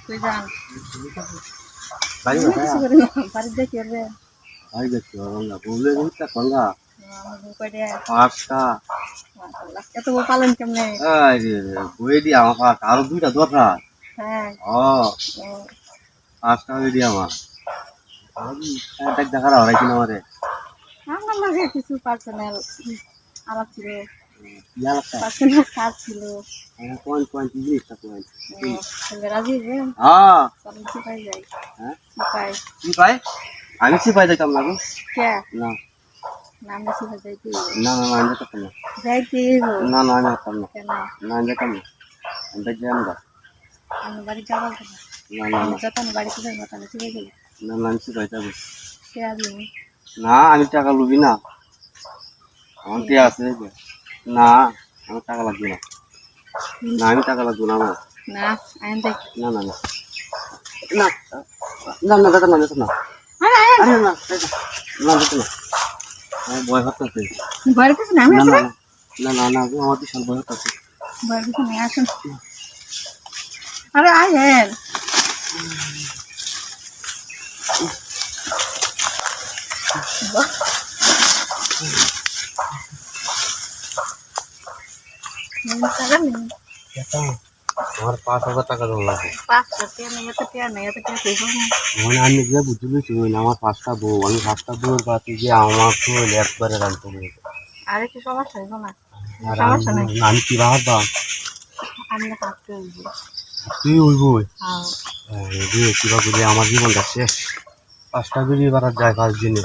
কই যান বাড়ি আমি কোথায়? কিছু করি না বাড়ি দেখি রে বাড়ি দেখছি রঙা বললে রুটটা কঙ্গা আমার বউ কয়টা পাঁচটা মাশাআল্লাহ এত বউ পালন কেমনে এই রে বই দি আমার পাঁচ আরো দুইটা দরকার হ্যাঁ ও ও, পাঁচটা হয়ে দি আমার দেখ দেখার হরাই কিনা আমারে আমার লাগে কিছু পার্সোনাল আলাপ ছিল ইয়া লাগতা পার্সোনাল কাজ ছিল পয়েন্ট পয়েন্ট জিনিসটা পয়েন্ট রাজি রে হ্যাঁ চলেন সিপাই যাই হ্যাঁ সিপাই কি পাই আমি সিপাই যাইতাম না গো কে না নাম সিপাই যাইতে না না না আমি যেতাম না যাইতে না না আমি যেতাম না কেন না আমি যেতাম না আমি দেখি আমি না আমি বাড়ি যাবার কথা না না আমি যখন বাড়িতে যাবো তাহলে সিপাই যাই না না আমি সিপাই যাবো কে আদি না আমি টাকা লুবি না আমার কে আছে এই যে। না আমার টাকা লাগবে না না আমি টাকা লাগবে না আমার না আইন যাই না না না না না না দাদা না যেত না আরে আরে আরে না দাদা, না যেত না আমার ভয় হচ্ছে ঘরের কিছু নামে না আছে না না না না গো, আমার বিশাল ভয় হচ্ছে ঘরের কিছু নিয়ে আসুন আরে আয়েন আমার 5,000 টাকা জমা লাগবে পাঁচশো টিয়া নেই এত টিয়া পেয়ে মানে আমি যে বুঝতে পেরেছি আমার 5টা বউ আমি 5টা বউয়ের বাতি যে আমার তো একবারে রাখতে হবে আর একটু সমস্যা হইব না আর সমস্যা নেই আমি কি ভাবতাম আমি থাকতে হইব তুই উইব হ্যাঁ কিবা করে আমার জীবনটা শেষ 5টা বেরিয়ে বেড়ার যায় 5 দিনে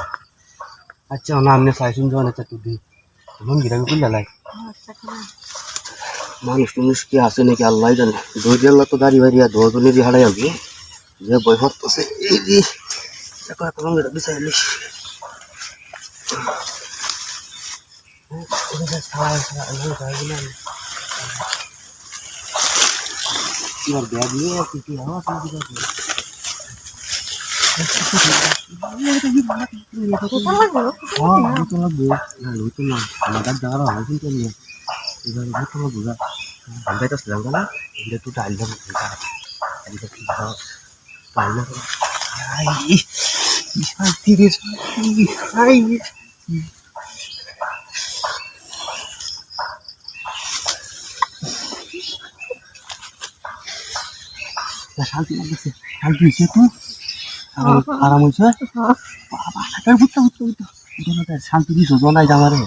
আচ্ছা না আপনি চাইছেন যখন একটা একটু দিই তখন গিরামি করলে লাই আচ্ছা ঠিক আছে মানুষ টুনুষ কি আছে নাকি আল্লাহ জানে দই আল্লাহ তো দাঁড়িয়ে বাড়িয়ে দোজনের হারাই আসবে যে বই হচ্ছে এই যে দেখো এখন বিচারিস ব্যাগ নিয়ে কি আমার কোথায় লাগবে লাগবে না আমার জায়গা হয় কিন্তু নিয়ে এবার তোমার বোঝা আমি যাইতেছিলাম না এটা একটু ডাল দাম শান্তি লাগছে শান্তি হয়েছে একটু আরাম হয়েছে শান্তি দিস জনাই জামারে